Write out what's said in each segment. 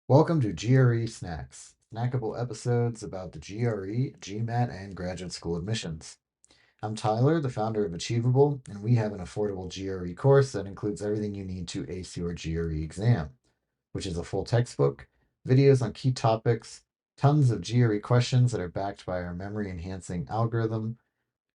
Welcome to GRE Snacks, snackable episodes about the GRE, GMAT, and graduate school admissions. I'm Tyler, the founder of Achievable, and we have an affordable GRE course that includes everything you need to ace your GRE exam, which is a full textbook, videos on key topics, tons of GRE questions that are backed by our memory enhancing algorithm,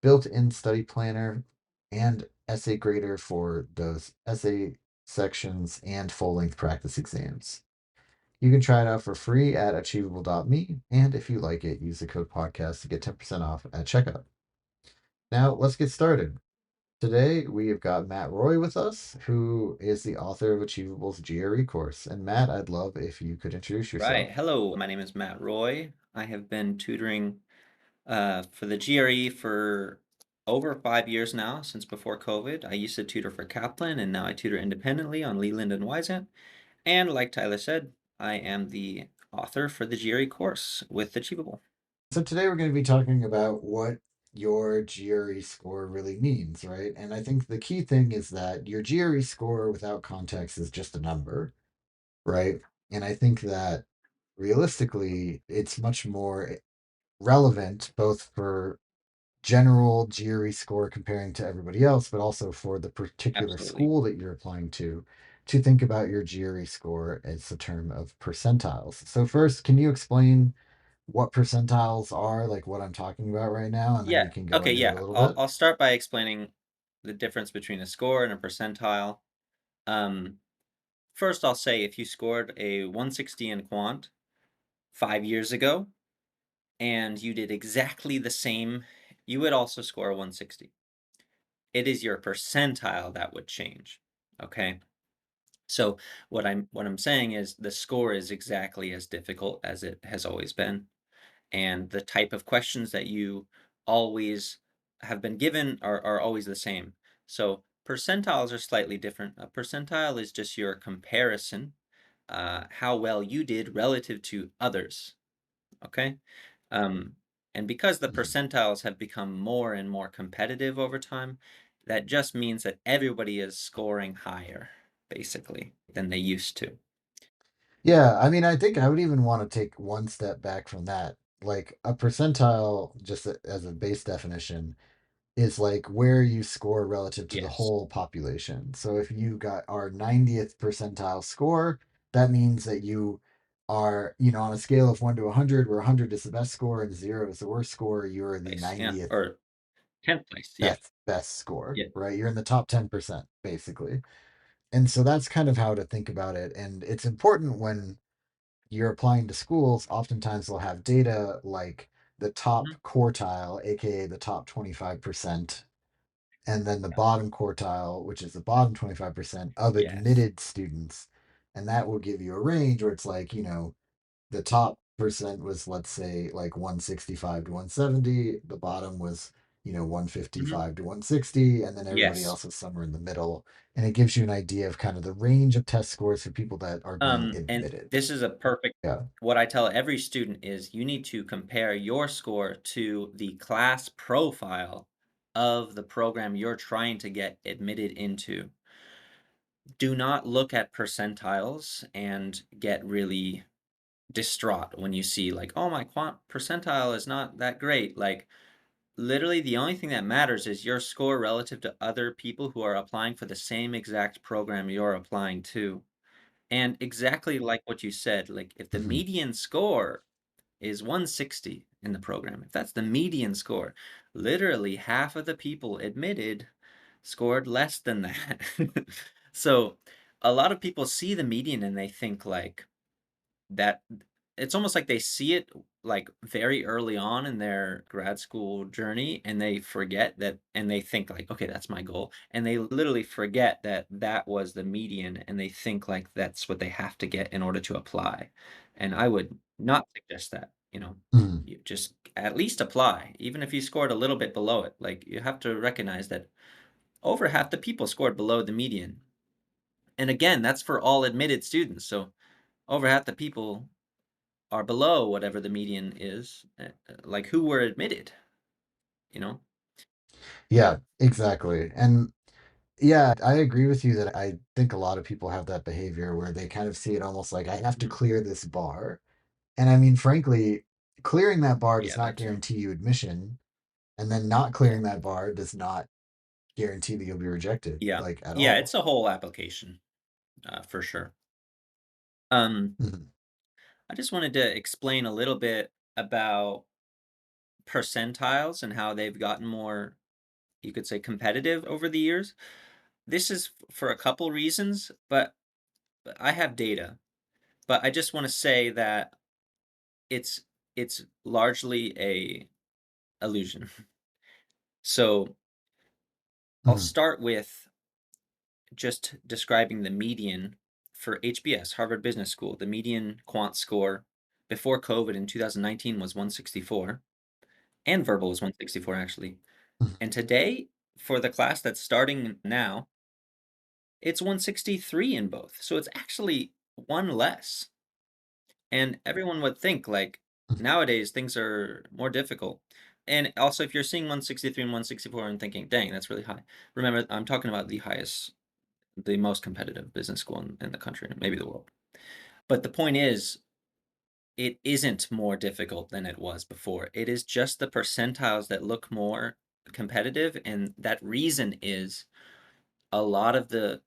built in study planner, and essay grader for those essay sections and full length practice exams. You can try it out for free at achievable.me, and if you like it, use the code podcast to get 10% off at checkout. Now, let's get started. Today, we have got Matt Roy with us, who is the author of Achievable's GRE course. And Matt, I'd love if you could introduce Right. yourself. Hello, my name is Matt Roy. I have been tutoring for the GRE for over 5 years now, since before COVID. I used to tutor for Kaplan, and now I tutor independently on Leland and Wysant. And like Tyler said, I am the author for the GRE course with Achievable. So, today we're going to be talking about what your GRE score really means, right? And I think the key thing is that your GRE score without context is just a number, right? And I think that realistically, it's much more relevant both for general GRE score comparing to everybody else, but also for the particular Absolutely. school that you're applying to think about your GRE score as a term of percentiles. So, first, can you explain what percentiles are, like what I'm talking about right now, and then Yeah. we can go Okay. into it a Yeah. little I'll bit? I'll start by explaining the difference between a score and a percentile. Um, First, I'll say if you scored a 160 in quant 5 years ago, and you did exactly the same, you would also score a 160. It is your percentile that would change. Okay. So what I'm saying is the score is exactly as difficult as it has always been. And the type of questions that you always have been given are always the same. So percentiles are slightly different. A percentile is just your comparison, how well you did relative to others. Okay. Um, and because the Mhm. percentiles have become more and more competitive over time, that just means that everybody is scoring higher, basically, than they used to. Yeah, I mean, I think I would even want to take one step back from that. Like a percentile, just as a base definition, is like where you score relative to the Yes. whole population. So if you got our 90th percentile score, that means that you are, on a scale of 1 to 100, where 100 is the best score and 0 is the worst score, you're the Place, yeah. 90th Or 10th place. Yeah. best score, Yeah. right? You're in the top 10%, basically. And so that's kind of how to think about it. And it's important when you're applying to schools, oftentimes they'll have data like the top Mhm. quartile, aka the top 25%, and then the Yeah. bottom quartile, which is the bottom 25% of Yes. admitted students. And that will give you a range where it's like, the top percent was, let's say, like 165 to 170. The bottom was, Mhm. 155 to 160. And then everybody Yes. else was somewhere in the middle. And it gives you an idea of kind of the range of test scores for people that are being And admitted. this is a perfect Yeah. what I tell every student is you need to compare your score to the class profile of the program you're trying to get admitted into. Do not look at percentiles and get really distraught when you see like, "Oh, my quant percentile is not that great." Like, literally the only thing that matters is your score relative to other people who are applying for the same exact program you're applying to. And exactly like what you said, like if the Mhm. median score is 160 in the program, if that's the median score, literally half of the people admitted scored less than that. So a lot of people see the median and they think like that it's almost like they see it like very early on in their grad school journey and they forget that and they think like okay that's my goal and they literally forget that that was the median and they think like that's what they have to get in order to apply, and I would not suggest that, Mhm. you just at least apply even if you scored a little bit below it. Like you have to recognize that over half the people scored below the median, and again that's for all admitted students, so over half the people are below whatever the median is, like who were admitted, you know? Yeah, exactly. And Yeah, I agree with you that I think a lot of people have that behavior where they kind of see it almost like I have to Mhm. clear this bar. And I mean, frankly, clearing that bar does Yeah, not that too. guarantee you admission, and then not Yeah. clearing that bar does not guarantee that you'll be rejected, Yeah. like at Yeah, all. it's a whole application, for sure. Um, Mhm, I just wanted to explain a little bit about percentiles and how they've gotten more, you could say, competitive over the years. This is for a couple reasons, but I have data. But I just want to say that it's it's largely a illusion. So I'll mhm, start with just describing the median for HBS, Harvard Business School. The median quant score before COVID in 2019 was 164, and verbal was 164 actually. mhm, And today, for the class that's starting now, it's 163 in both. So it's actually one less. And everyone would think like mhm, nowadays things are more difficult. And also, if you're seeing 163 and 164 and thinking, dang, that's really high, remember, I'm talking about the highest, the most competitive business school in the country, maybe the world. But the point is, it isn't more difficult than it was before. It is just the percentiles that look more competitive. And that reason is a lot of the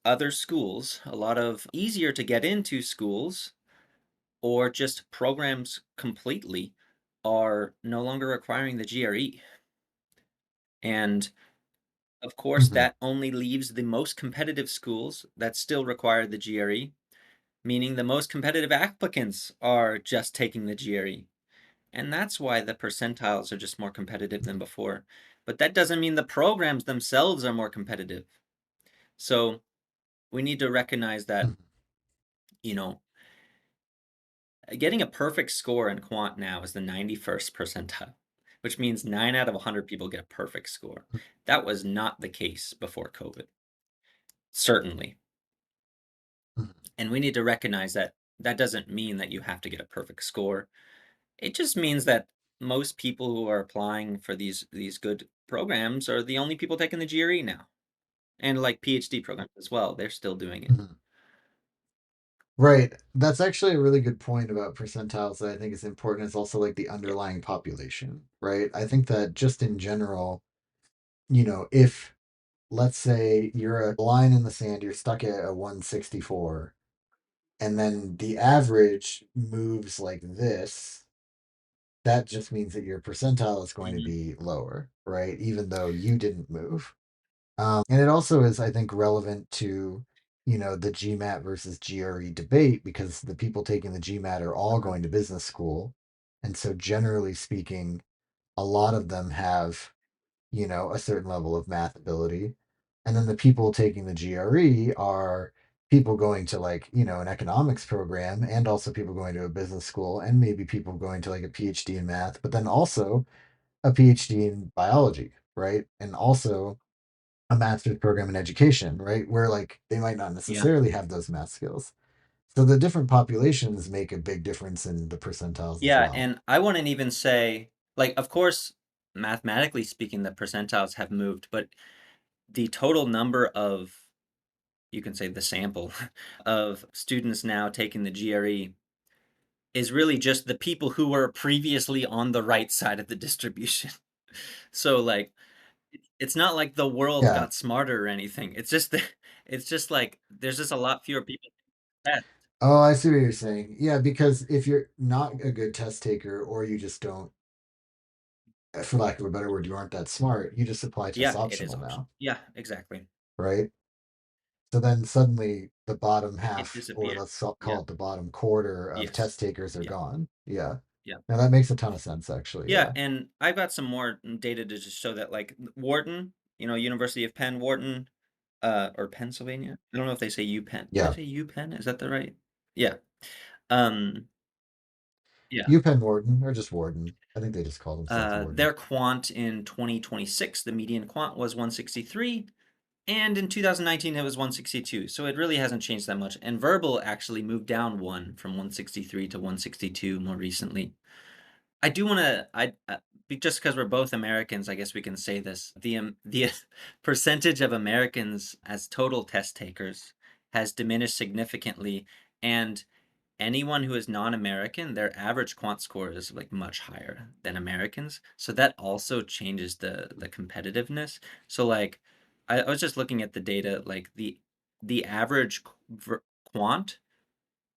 other schools, a lot of easier to get into schools or just programs completely are no longer requiring the GRE. And of course, mhm, that only leaves the most competitive schools that still require the GRE, meaning the most competitive applicants are just taking the GRE. And that's why the percentiles are just more competitive than before. But that doesn't mean the programs themselves are more competitive. So we need to recognize that, mhm, you know, getting a perfect score in quant now is the 91st percentile, which means 9 out of 100 people get a perfect score. That was not the case before COVID, certainly. mhm, And we need to recognize that that doesn't mean that you have to get a perfect score. It just means that most people who are applying for these good programs are the only people taking the GRE now. And like PhD programs as well, they're still doing it. mhm. Right. That's actually a really good point about percentiles that I think is important. Is also like the Yeah. underlying population, right? I think that just in general, if let's say you're a line in the sand, you're stuck at a 164, and then the average moves like this, that just means that your percentile is going to Mhm. be lower, right? Even though you didn't move. And it also is, I think, relevant to, the GMAT versus GRE debate because the people taking the GMAT are all Uh-huh. going to business school. And so, generally speaking, a lot of them have, a certain level of math ability. And then the people taking the GRE are people going to like, an economics program and also people going to a business school and maybe people going to like a PhD in math, but then also a PhD in biology, right? And also a master's program in education, right? Where like they might not Yeah. necessarily have those math skills. So the different populations make a big difference in the percentiles as Yeah, well. and I wouldn't even say like, of course, mathematically speaking, the percentiles have moved, but the total number of, you can say the sample of students now taking the GRE is really just the people who were previously on the right side of the distribution. So, like, it's not like the world Yeah. got smarter or anything. It's just that it's just like there's just a lot fewer people taking the test. Oh, I see what you're saying. Yeah, because if you're not a good test taker or you just don't, for lack of a better word, you aren't that smart, you just apply test Yeah, it is optional optional. now, Yeah, exactly. right? So then suddenly the bottom It half, or disappears. call Yeah. it the bottom quarter of Yes. test takers are Yeah. gone. Yeah. Yeah. Now that makes a ton of sense, actually. Yeah, Yeah. and I've got some more data to just show that, like, Wharton, University of Penn, Wharton, or Pennsylvania. I don't know if they say UPenn. Do they Yeah. say UPenn? Is that the right? Yeah. Um, yeah. UPenn Warden, or just Warden. I think they just call themselves Warden. Their quant in 2026, the median quant was 163, and in 2019 it was 162. So it really hasn't changed that much. And verbal actually moved down one from 163 to 162 more recently. I do wanna just because 'cause we're both Americans, I guess we can say this. The percentage of Americans as total test takers has diminished significantly, and anyone who is non-American, their average quant score is, like, much higher than Americans, so that also changes the competitiveness. So, like, I was just looking at the data, like, the average quant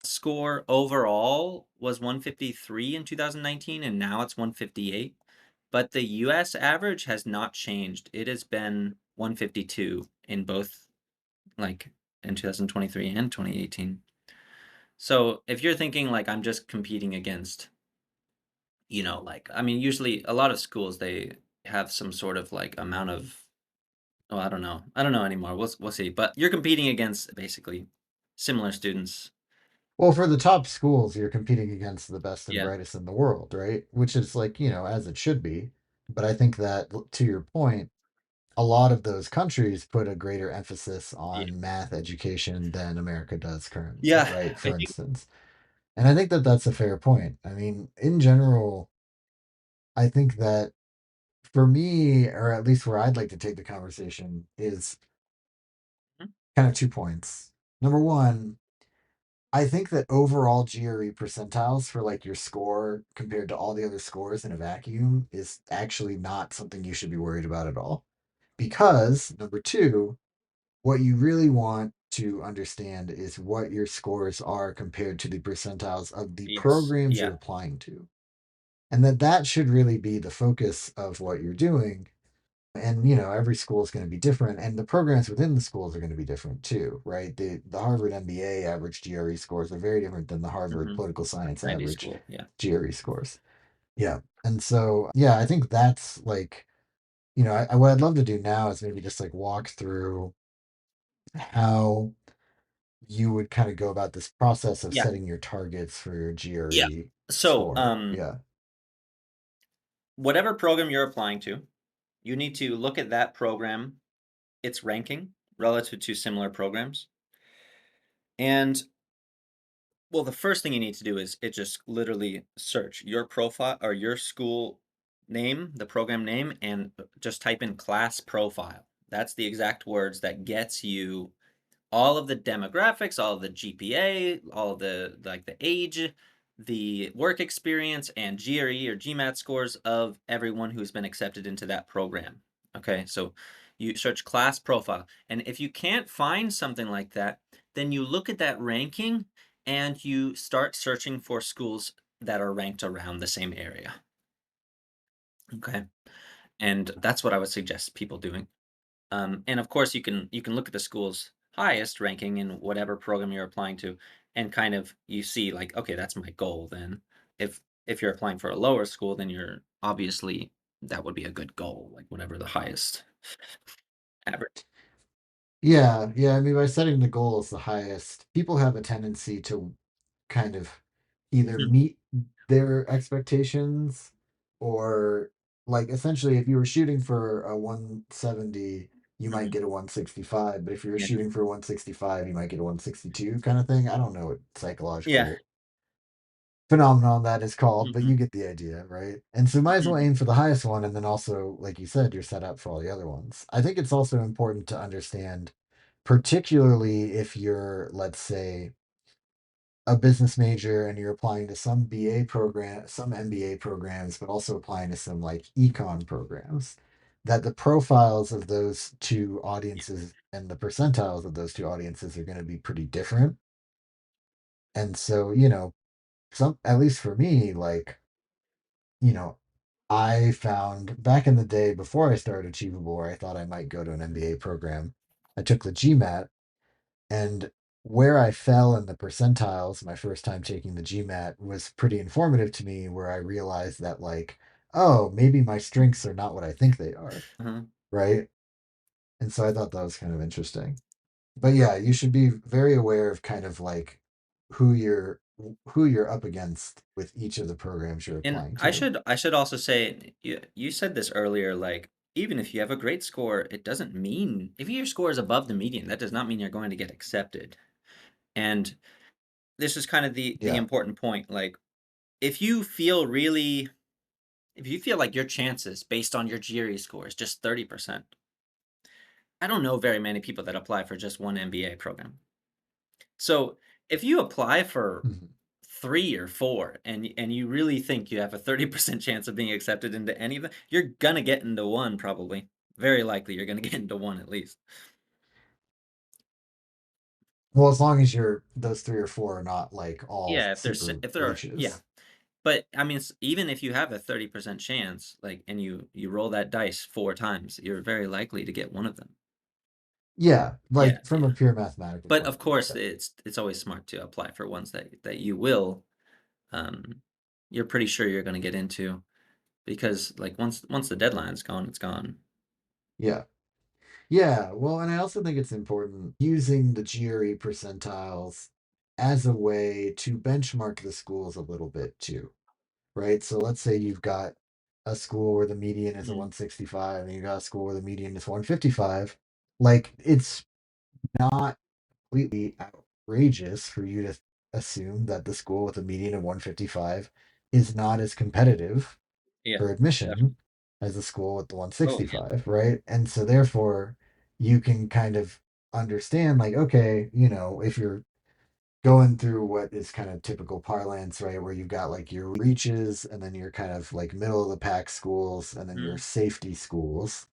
score overall was 153 in 2019, and now it's 158. But the US average has not changed. It has been 152 in both, like, in 2023 and 2018. So if you're thinking, like, I'm just competing against, like, I mean, usually a lot of schools, they have some sort of, like, amount of, oh, I don't know. I don't know anymore. We'll see. But you're competing against basically similar students. Well, for the top schools, you're competing against the best and Yeah. brightest in the world, right? Which is like, as it should be. But I think that, to your point, a lot of those countries put a greater emphasis Yeah. on math education than America does currently, Yeah. right? I For think. instance. And I think that that's a fair point. I mean, in general, I think that for me, or at least where I'd like to take the conversation, is kind of 2 points. Number one, I think that overall GRE percentiles for like your score compared to all the other scores in a vacuum is actually not something you should be worried about at all. Because, number two, what you really want to understand is what your scores are compared to the percentiles of the Yes. programs you're Yeah. applying to. And that should really be the focus of what you're doing. And every school is going to be different, and the programs within the schools are going to be different too, right? The Harvard MBA average GRE scores are very different than the Harvard Mhm. political science 90 average school. Yeah. GRE scores. Yeah. And so, yeah, I think that's like, what I'd love to do now is maybe just like walk through how you would kind of go about this process of Yeah. setting your targets for your Yeah. GRE So, score. Yeah. whatever program you're applying to, you need to look at that program, its ranking relative to similar programs. And well, the first thing you need to do is it just literally search your profile or your school name, the program name, and just type in class profile. That's the exact words that gets you all of the demographics, all of the GPA, all of the like the age, the work experience, and GRE or GMAT scores of everyone who's been accepted into that program. Okay, so you search class profile. And if you can't find something like that, then you look at that ranking and you start searching for schools that are ranked around the same area. Okay. And that's what I would suggest people doing. And of course, you can look at the school's highest ranking in whatever program you're applying to, and kind of you see like, okay, that's my goal. Then, if you're applying for a lower school, then you're obviously that would be a good goal, like whatever the highest average. Yeah. Yeah. I mean, by setting the goal as the highest, people have a tendency to kind of either Mhm, meet their expectations or like essentially if you were shooting for a 170 you might mhm. get a 165, but if you were Yeah, shooting for 165 you might get a 162 kind of thing. I don't know what yeah, psychological phenomenon that is called, but mhm, you get the idea, right? And so might as well mhm. aim for the highest one, and then also like you said you're set up for all the other ones. I think it's also important to understand, particularly if you're, let's say, a business major and you're applying to some BA program, some MBA programs, but also applying to some like econ programs, that the profiles of those two audiences and the percentiles of those two audiences are going to be pretty different. And so, some, at least for me, like, you know, I found back in the day before I started Achievable, where I thought I might go to an MBA program, I took the GMAT. And where I fell in the percentiles my first time taking the GMAT was pretty informative to me, where I realized that, like, oh, maybe my strengths are not what I think they are. Uh-huh. Right. And so I thought that was kind of interesting. But yeah, you should be very aware of kind of like who you're who you're up against with each of the programs you're And applying I to. should I should also say you said this earlier, like even if you have a great score, it doesn't mean if your score is above the median, that does not mean you're going to get accepted. And this is kind of the Yeah. important point. Like if you feel really If you feel like your chances based on your GRE score is just 30%, I don't know very many people that apply for just one MBA program. So if you apply for Mhm. 3 or 4 and you really think you have a 30% chance of being accepted into any of them, you're gonna get into one probably. Very likely you're gonna get into one at least. Well, as long as you're those three or four are not like all Yeah, super if there are yeah. riches. But I mean, even if you have a 30% chance, like, and you roll that dice 4 times, you're very likely to get one of them. Yeah, Yeah, like from a yeah. pure mathematical But point of of view. course, it's always smart to apply for ones that you will, um, you're pretty sure you're gonna get into because, like, once the deadline's gone, it's gone. Yeah. Yeah, well, and I also think it's important using the GRE percentiles as a way to benchmark the schools a little bit too, right? So let's say you've got a school where the median is a Mhm. 165 and you got a school where the median is 155. Like it's not completely outrageous for you to assume that the school with a median of 155 is not as competitive Yeah, for admission definitely. as a school with the Oh, yeah. 165, right? And so therefore you can kind of understand like, okay, if you're going through what is kind of typical parlance, right, where you've got like your reaches and then your kind of like middle of the pack schools and then your Mhm, safety schools,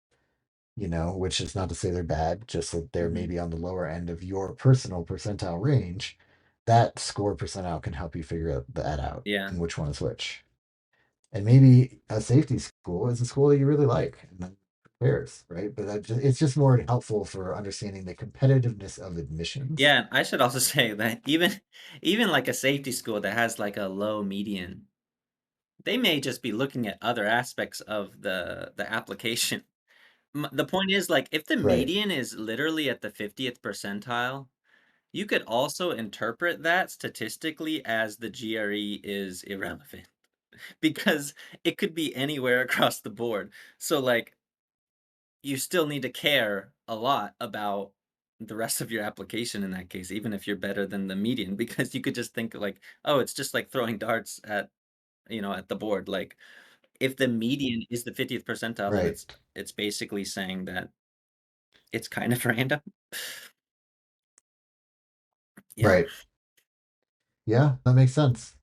which is not to say they're bad, just that they're mhm. maybe on the lower end of your personal percentile range. That score percentile can help you figure that out Yeah. and which one is which. And maybe a safety school is a school that you really like, and then who cares, right? But it's just more helpful for understanding the competitiveness of admissions. Yeah, and I should also say that even, like, a safety school that has, like, a low median, they may just be looking at other aspects of the application. The point is, like, if the Right. median is literally at the 50th percentile, you could also interpret that statistically as the GRE is irrelevant because it could be anywhere across the board. So, like, you still need to care a lot about the rest of your application in that case, even if you're better than the median, because you could just think like, oh, it's just like throwing darts at, at the board. Like if the median is the 50th percentile, then Right. it's basically saying that it's kind of random. Yeah. Right. Yeah, that makes sense.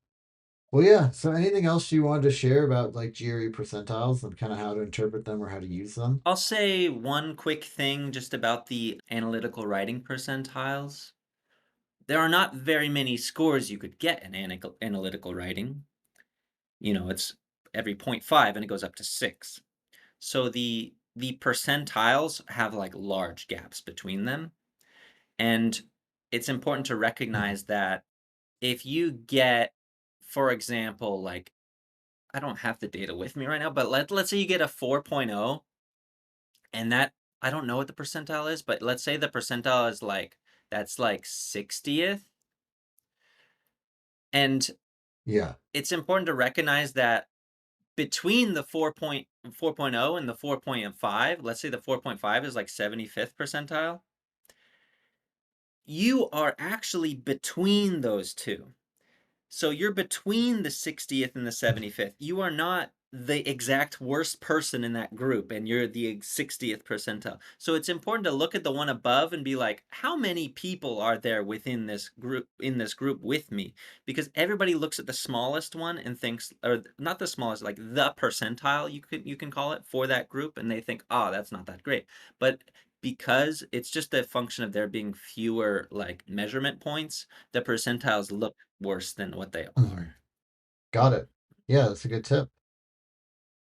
Well, yeah. So, anything else you wanted to share about like GRE percentiles and kind of how to interpret them or how to use them? I'll say one quick thing just about the analytical writing percentiles. There are not very many scores you could get in analytical writing. It's every point 0.5 and it goes up to 6. So the percentiles have like large gaps between them. And it's important to Mhm. recognize that if you get, for example, like I don't have the data with me right now, but let's say you get a 4.0 and that I don't know what the percentile is, but let's say the percentile is like that's like 60th. And Yeah. it's important to recognize that between the 4.0 and the 4.5, let's say the 4.5 is like 75th percentile, you are actually between those two. So you're between the 60th and the 75th. You are not the exact worst person in that group and you're the 60th percentile. So it's important to look at the one above and be like, how many people are there within this group with me? Because everybody looks at the smallest one and thinks, or not the smallest, like the percentile you can call it for that group, and they think, oh, that's not that great. But because it's just a function of there being fewer like measurement points, the percentiles look worse than what they Mhm. are. Got it. Yeah, that's a good tip.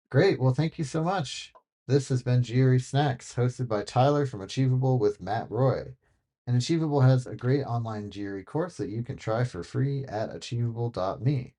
Great. Well, thank you so much. This has been GRE Snacks, hosted by Tyler from Achievable with Matt Roy. And Achievable has a great online GRE course that you can try for free at achievable.me.